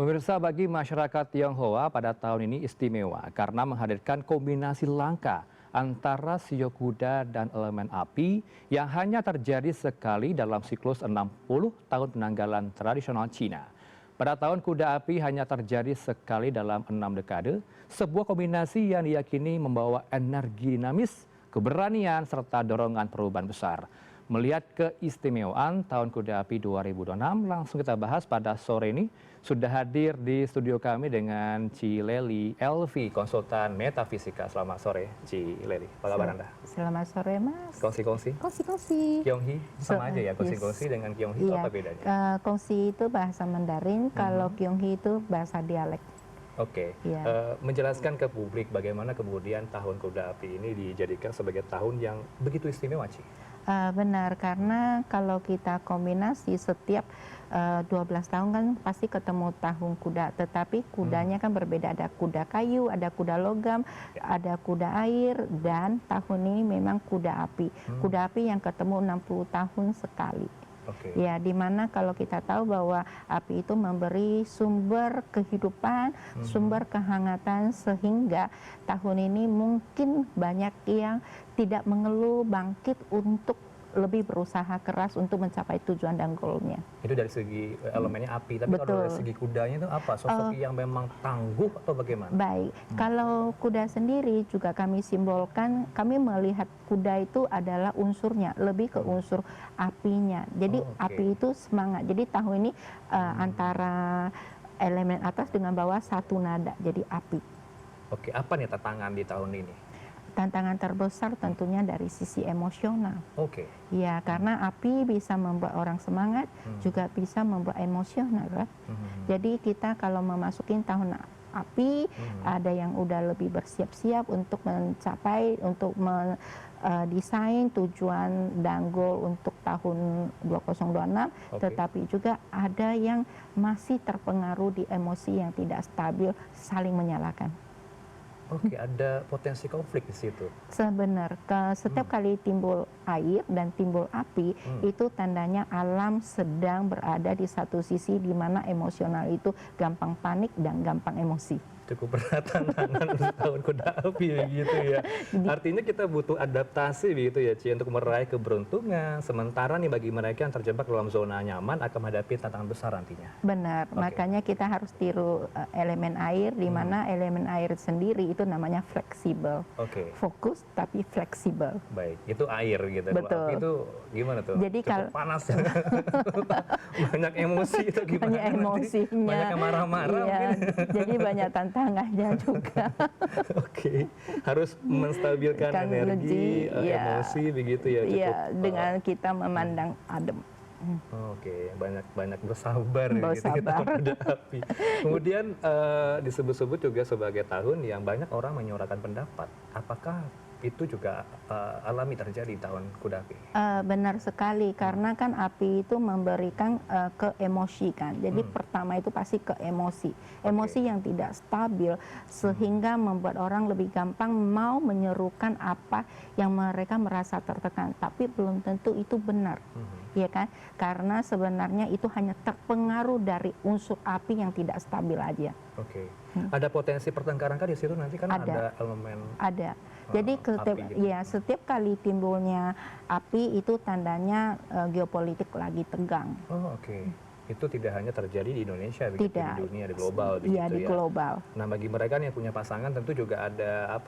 Pemirsa, bagi masyarakat Tionghoa pada tahun ini istimewa karena menghadirkan kombinasi langka antara sio kuda dan elemen api yang hanya terjadi sekali dalam siklus 60 tahun penanggalan tradisional Cina. Pada tahun kuda api hanya terjadi sekali dalam 6 dekade, sebuah kombinasi yang diyakini membawa energi dinamis, keberanian, serta dorongan perubahan besar. Melihat keistimewaan Tahun Kuda Api 2026, langsung kita bahas pada sore ini. Sudah hadir di studio kami dengan Ci Lely Elvi, konsultan metafisika. Selamat sore, Ci Lely. Apa kabar Anda? Selamat sore, Mas. Kongsi-kongsi? Kongsi-kongsi. Kyonghi, sama aja ya, kongsi-kongsi dengan Kyonghi itu iya. apa bedanya? Kongsi itu bahasa Mandarin, kalau Kyonghi itu bahasa dialek. Oke, menjelaskan ke publik bagaimana kemudian Tahun Kuda Api ini dijadikan sebagai tahun yang begitu istimewa, Ci? Benar, karena kalau kita kombinasi setiap 12 tahun kan pasti ketemu tahun kuda, tetapi kudanya kan berbeda, ada kuda kayu, ada kuda logam, ada kuda air, dan tahun ini memang kuda api. Kuda api yang ketemu 60 tahun sekali. Ya, dimana kalau kita tahu bahwa api itu memberi sumber kehidupan, sumber kehangatan, sehingga tahun ini mungkin banyak yang tidak mengeluh, bangkit untuk lebih berusaha keras untuk mencapai tujuan dan goalnya. Itu dari segi elemennya api, tapi kalau dari segi kudanya itu apa? Sosok yang memang tangguh atau bagaimana? Baik, kalau kuda sendiri juga kami simbolkan, kami melihat kuda itu adalah unsurnya, lebih ke unsur apinya. Jadi api itu semangat. Jadi tahun ini antara elemen atas dengan bawah satu nada, jadi api. Oke, apa nih tantangan di tahun ini? Tantangan terbesar tentunya dari sisi emosional. Ya, karena api bisa membuat orang semangat, juga bisa membuat emosional, kan? Jadi kita kalau memasukin tahun api, ada yang udah lebih bersiap-siap untuk mencapai, untuk mendesain tujuan dan goal untuk tahun 2026, tetapi juga ada yang masih terpengaruh di emosi yang tidak stabil, saling menyalahkan. Ada potensi konflik di situ. Sebenarnya setiap kali timbul air dan timbul api, itu tandanya alam sedang berada di satu sisi di mana emosional itu gampang panik dan gampang emosi. Cukup berat tantangan Tahun Kuda Api begitu ya. Artinya kita butuh adaptasi begitu ya, Ci, untuk meraih keberuntungan. Sementara nih bagi mereka yang terjebak dalam zona nyaman akan menghadapi tantangan besar nantinya. Benar, makanya kita harus tiru elemen air, di mana elemen air sendiri itu namanya fleksibel. Fokus tapi fleksibel. Baik, itu air gitu. Betul. Kalau api itu gimana tuh? Jadi cukup panas ya. Banyak emosi itu gimana? Banyak emosinya. Banyak yang marah-marah. Iya, jadi banyak tantangannya juga. Harus menstabilkan energi, emosi begitu ya. Iya, dengan kita memandang adem. Banyak bersabar gitu kita pada api. Kemudian disebut-sebut juga sebagai tahun yang banyak orang menyuarakan pendapat. Apakah itu juga alami terjadi Tahun Kuda Api? Benar sekali, karena kan api itu memberikan ke emosi kan. Jadi pertama itu pasti ke emosi. Emosi yang tidak stabil, sehingga membuat orang lebih gampang mau menyerukan apa yang mereka merasa tertekan. Tapi belum tentu itu benar, ya kan? Karena sebenarnya itu hanya terpengaruh dari unsur api yang tidak stabil aja. Ada potensi pertengkaran kan di situ nanti kan ada elemen. Ada. Jadi setiap kali timbulnya api itu tandanya geopolitik lagi tegang. Itu tidak hanya terjadi di Indonesia, di dunia, di global. Iya, di global. Nah, bagi mereka yang punya pasangan tentu juga ada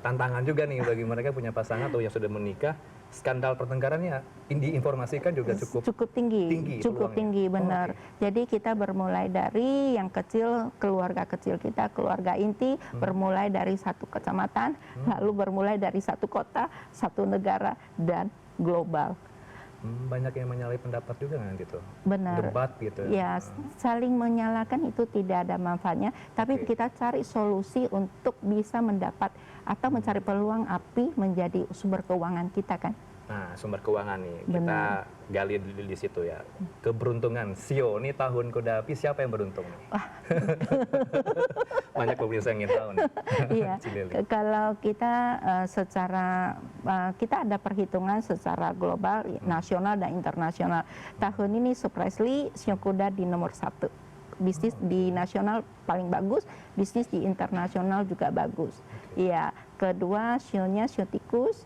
tantangan juga nih bagi mereka punya pasangan atau yang sudah menikah. Skandal pertengkarannya diinformasikan juga cukup tinggi, benar. Jadi kita bermulai dari yang kecil, keluarga kecil kita, keluarga inti, bermulai dari satu kecamatan, lalu bermulai dari satu kota, satu negara, dan global. Banyak yang menyalahi pendapat juga kan gitu. Benar. Debat gitu. Ya, saling menyalahkan itu tidak ada manfaatnya, tapi kita cari solusi untuk bisa mendapat atau mencari peluang api menjadi sumber keuangan kita kan. Nah, sumber keuangan nih, kita gali di situ ya. Keberuntungan, Sio, ini Tahun Kuda Api siapa yang beruntung nih? Banyak pemirsa yang ingin tahu nih. Iya, kalau kita kita ada perhitungan secara global, nasional dan internasional. Tahun ini surprisingly Sio Kuda di nomor 1. bisnis di nasional paling bagus, bisnis di internasional juga bagus. Iya. Kedua, sionya sio tikus,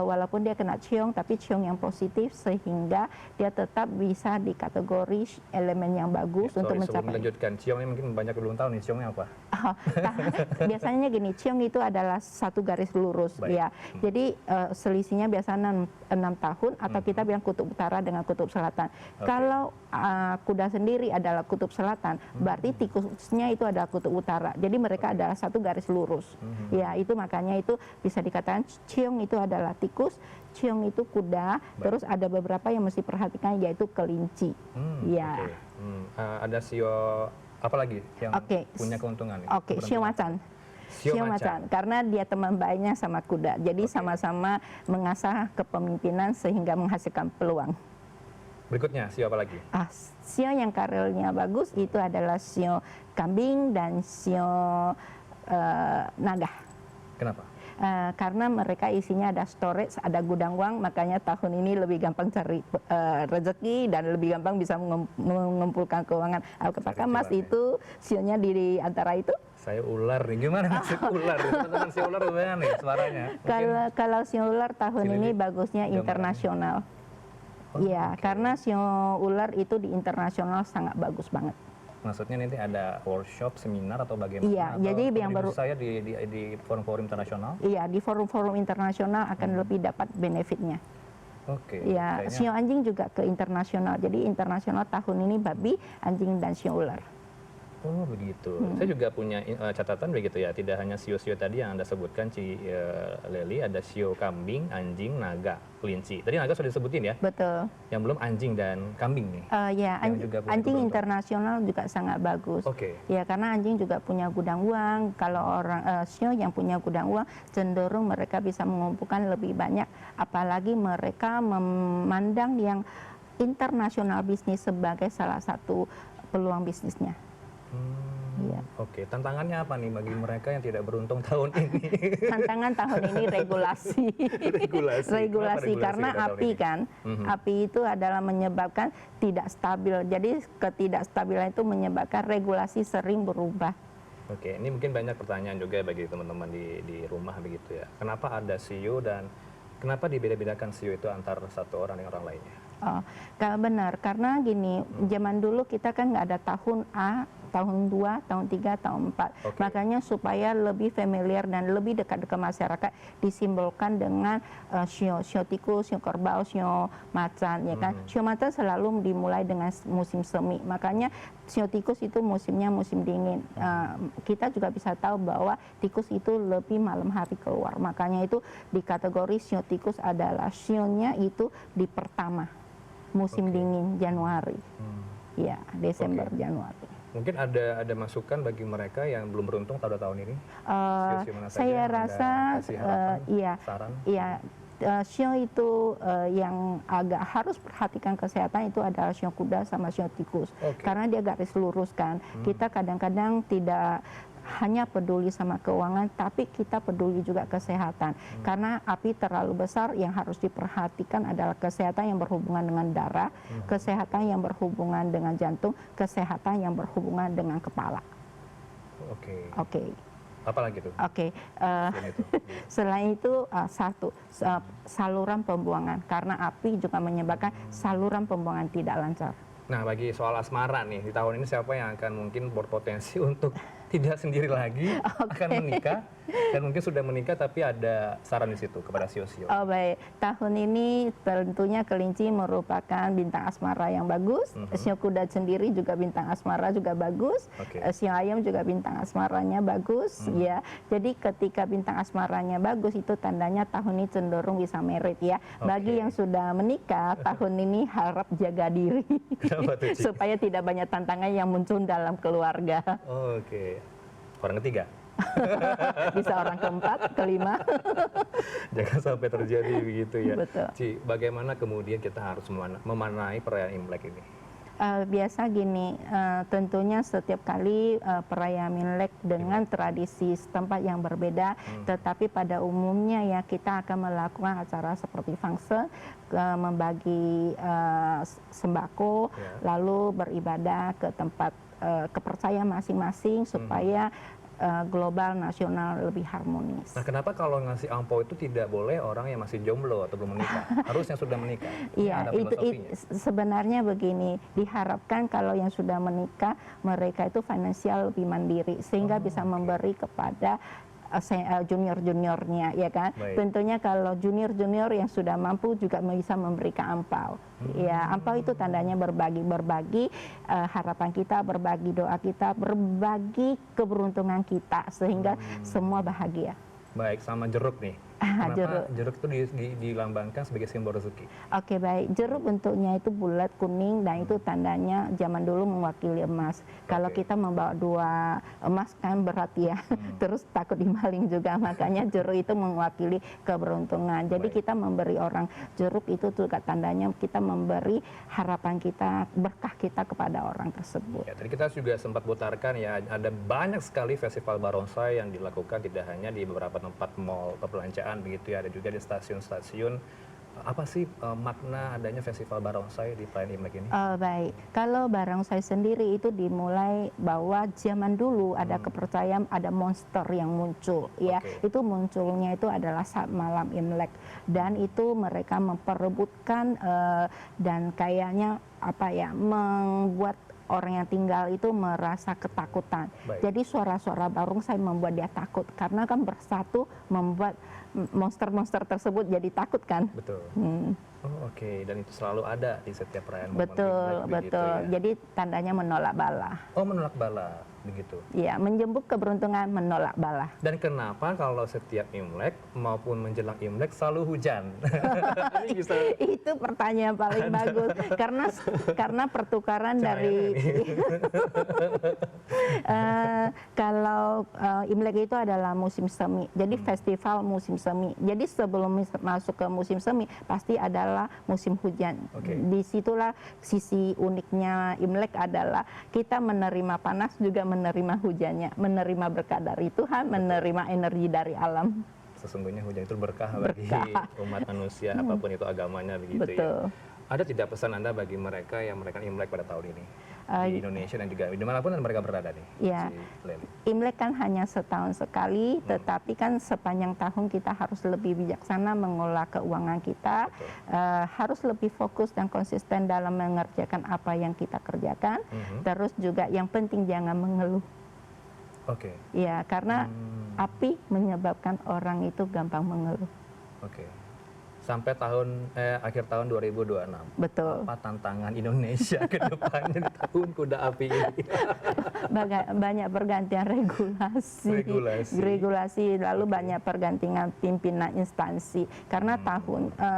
walaupun dia kena ciong, tapi ciong yang positif sehingga dia tetap bisa di kategori elemen yang bagus untuk Sebelum mencapai. melanjutkan, ciong ini mungkin banyak belum tahu nih, ciongnya apa? Biasanya gini, ciong itu adalah satu garis lurus, Baik. ya. Jadi selisihnya biasanya 6 tahun atau kita bilang kutub utara dengan kutub selatan. Kalau kuda sendiri adalah kutub selatan, berarti tikusnya itu adalah kutub utara. Jadi mereka adalah satu garis lurus. Ya, itu makanya itu bisa dikatakan ciong itu adalah tikus, ciong itu kuda, terus ada beberapa yang mesti perhatikan yaitu kelinci. Ya. Ada sio apa lagi yang punya keuntungan? Oke, sio macan. Sio macan, karena dia teman baiknya sama kuda. Jadi sama-sama mengasah kepemimpinan sehingga menghasilkan peluang. Berikutnya, sio apa lagi? Sio yang karirnya bagus itu adalah sio kambing dan sio naga. Kenapa? Karena mereka isinya ada storage, ada gudang uang, makanya tahun ini lebih gampang cari rezeki dan lebih gampang bisa mengumpulkan keuangan. Apakah Mas itu sionya di antara itu? Saya ular nih, gimana nasib ular? Teman-teman si ular gimana nih suaranya? Kalau sio ular tahun ini bagusnya internasional. Iya, karena sio ular itu di internasional sangat bagus banget. Maksudnya nanti ada workshop, seminar atau bagaimana? Iya, atau jadi yang baru saya di forum-forum internasional? Iya, di forum-forum internasional akan lebih dapat benefitnya. Oke. Ya, sio anjing juga ke internasional. Jadi internasional tahun ini babi, anjing dan sio ular. Oh begitu. Saya juga punya catatan begitu ya. Tidak hanya sio-sio tadi yang Anda sebutkan, Leli, ada sio kambing, anjing, naga, kelinci. Tadi naga sudah disebutin ya? Betul. Yang belum anjing dan kambing nih. Ya, anjing internasional juga sangat bagus. Oke. Ya, karena anjing juga punya gudang uang. Kalau orang sio yang punya gudang uang, cenderung mereka bisa mengumpulkan lebih banyak. Apalagi mereka memandang yang internasional bisnis sebagai salah satu peluang bisnisnya. Ya. Oke, tantangannya apa nih bagi mereka yang tidak beruntung tahun ini? Tantangan tahun ini regulasi. regulasi karena api kan, api itu adalah menyebabkan tidak stabil. Jadi ketidakstabilan itu menyebabkan regulasi sering berubah. Oke, ini mungkin banyak pertanyaan juga bagi teman-teman di rumah begitu ya. Kenapa ada sio dan kenapa dibeda-bedakan sio itu antar satu orang dengan orang lainnya? Benar, karena gini, zaman dulu kita kan nggak ada tahun A, tahun 2, tahun 3, tahun 4. Makanya supaya lebih familiar dan lebih dekat ke masyarakat disimbolkan dengan sio tikus, sio kerbau, sio macan, ya kan. Sio macan selalu dimulai dengan musim semi. Makanya sio tikus itu musimnya musim dingin. Kita juga bisa tahu bahwa tikus itu lebih malam hari keluar. Makanya itu di kategori sio tikus adalah sionya itu di pertama musim dingin Januari. Ya, Desember Januari. Mungkin ada masukan bagi mereka yang belum beruntung pada tahun ini? Saya rasa saran? Sio itu yang agak harus perhatikan kesehatan itu adalah sio kuda sama sio tikus. Karena dia garis lurus kan. Kita kadang-kadang tidak hanya peduli sama keuangan, tapi kita peduli juga kesehatan. Karena api terlalu besar, yang harus diperhatikan adalah kesehatan yang berhubungan dengan darah, kesehatan yang berhubungan dengan jantung, kesehatan yang berhubungan dengan kepala. Oke. Apa lagi tuh? Selain itu saluran pembuangan, karena api juga menyebabkan saluran pembuangan tidak lancar. Nah, bagi soal asmara nih, di tahun ini siapa yang akan mungkin berpotensi untuk tidak sendiri lagi akan menikah dan mungkin sudah menikah tapi ada saran di situ kepada sio-sio? Baik, tahun ini tentunya kelinci merupakan bintang asmara yang bagus. Sio kuda sendiri juga bintang asmara juga bagus. Sio ayam juga bintang asmaranya bagus. Ya, jadi ketika bintang asmaranya bagus itu tandanya tahun ini cenderung bisa merit ya. Bagi yang sudah menikah tahun ini harap jaga diri supaya tidak banyak tantangan yang muncul dalam keluarga. Orang ketiga? Bisa orang keempat, kelima. Jangan sampai terjadi begitu ya. Betul. Ci, bagaimana kemudian kita harus memanai perayaan Imlek ini? Biasa gini, tentunya setiap kali perayaan Imlek dengan tradisi setempat yang berbeda, tetapi pada umumnya ya kita akan melakukan acara seperti fangse, membagi sembako, lalu beribadah ke tempat kepercayaan masing-masing supaya global nasional lebih harmonis. Nah, kenapa kalau ngasih angpau itu tidak boleh orang yang masih jomblo atau belum menikah? Harusnya sudah menikah. Iya, Ada itu filosofinya. sebenarnya begini, diharapkan kalau yang sudah menikah mereka itu finansial lebih mandiri sehingga bisa memberi kepada junior-juniornya, ya kan. Baik. Tentunya kalau junior-junior yang sudah mampu juga bisa memberikan ampau. Ya, ampau itu tandanya berbagi harapan kita, berbagi doa kita, berbagi keberuntungan kita sehingga semua bahagia. Baik, sama jeruk nih. Kenapa jeruk itu dilambangkan sebagai simbol rezeki? Oke, baik. Jeruk bentuknya itu bulat kuning dan itu tandanya zaman dulu mewakili emas. Kalau kita membawa 2 emas kan berat ya, terus takut dimaling juga, makanya jeruk itu mewakili keberuntungan. Jadi kita memberi orang jeruk itu juga tandanya kita memberi harapan kita, berkah kita kepada orang tersebut. Ya, tadi kita juga sempat putarkan ya, ada banyak sekali festival barongsai yang dilakukan tidak hanya di beberapa tempat mall perbelanjaan begitu ya, ada juga di stasiun-stasiun. Apa sih makna adanya festival barongsai di perayaan Imlek ini? Baik, kalau barongsai sendiri itu dimulai bahwa zaman dulu ada kepercayaan ada monster yang muncul, ya. Itu munculnya itu adalah saat malam Imlek dan itu mereka memperebutkan dan kayaknya apa ya, membuat orang yang tinggal itu merasa ketakutan. Baik. Jadi suara-suara barongsai membuat dia takut karena kan bersatu membuat monster-monster tersebut jadi takut kan. Betul. Oh, oke. Dan itu selalu ada di setiap perayaan momen Betul, Imlek, begitu betul. ya? Jadi tandanya menolak bala. Oh, menolak bala, begitu. Iya, menjemput keberuntungan, menolak bala. Dan kenapa kalau setiap Imlek maupun menjelang Imlek selalu hujan? Ini bisa Itu pertanyaan paling bagus karena pertukaran dari kalau Imlek itu adalah musim semi. Jadi festival musim semi. Jadi sebelum masuk ke musim semi pasti adalah musim hujan. Disitulah sisi uniknya Imlek adalah kita menerima panas juga menerima hujannya, menerima berkah dari Tuhan, menerima energi dari alam. sesungguhnya hujan itu berkah bagi umat manusia apapun itu agamanya begitu Betul. ya. Ada tidak pesan Anda bagi mereka yang merayakan Imlek pada tahun ini di Indonesia dan juga dimanapun mereka berada nih? Ya, si Lely. Imlek kan hanya setahun sekali, tetapi kan sepanjang tahun kita harus lebih bijaksana mengelola keuangan kita, harus lebih fokus dan konsisten dalam mengerjakan apa yang kita kerjakan. Terus juga yang penting jangan mengeluh. Oke. Ya, karena api menyebabkan orang itu gampang mengeluh. Oke. Sampai akhir tahun 2026. Betul. Apa tantangan Indonesia ke depannya di tahun kuda api ini? Banyak pergantian regulasi, lalu banyak pergantian pimpinan instansi. Karena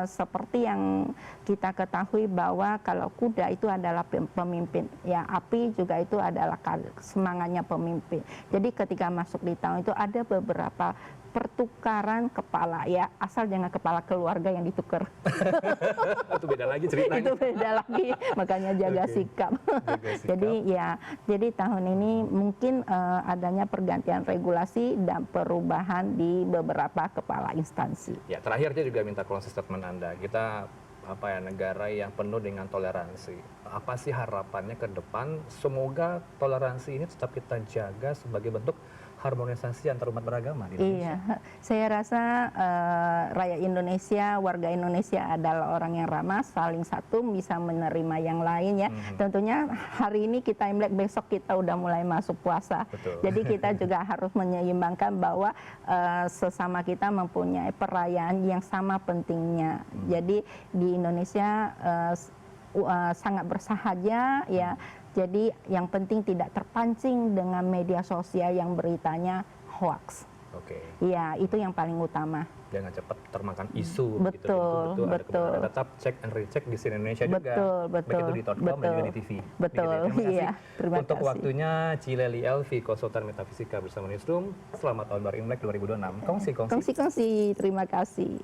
seperti yang kita ketahui bahwa kalau kuda itu adalah pemimpin, ya api juga itu adalah semangatnya pemimpin. Jadi ketika masuk di tahun itu ada beberapa pertukaran kepala, ya asal jangan kepala keluarga yang ditukar. Itu beda lagi ceritanya. Itu beda lagi, makanya jaga sikap. Jadi tahun ini mungkin adanya pergantian regulasi dan perubahan di beberapa kepala instansi. Ya, terakhir saya juga minta closing statement Anda. Kita negara yang penuh dengan toleransi. Apa sih harapannya ke depan? Semoga toleransi ini tetap kita jaga sebagai bentuk harmonisasi antar umat beragama di Indonesia. Iya, saya rasa rakyat Indonesia, warga Indonesia adalah orang yang ramah, saling satu, bisa menerima yang lain ya. Tentunya hari ini kita Imlek, besok kita udah mulai masuk puasa. Betul. Jadi kita juga harus menyeimbangkan bahwa sesama kita mempunyai perayaan yang sama pentingnya. Jadi di Indonesia sangat bersahaja ya. Jadi yang penting tidak terpancing dengan media sosial yang beritanya hoax. Oke. Iya, itu yang paling utama. Jangan cepat termakan isu. Betul, gitu. betul. Ada tetap check and recheck di CNN Indonesia juga. Betul. Baik itu di .com dan juga di TV. Betul, iya. Terima untuk kasih. waktunya Cileli Elvi, konsultan metafisika bersama Newsroom. Selamat tahun baru Imlek 2026. Kongsi. Kongsi, terima kasih.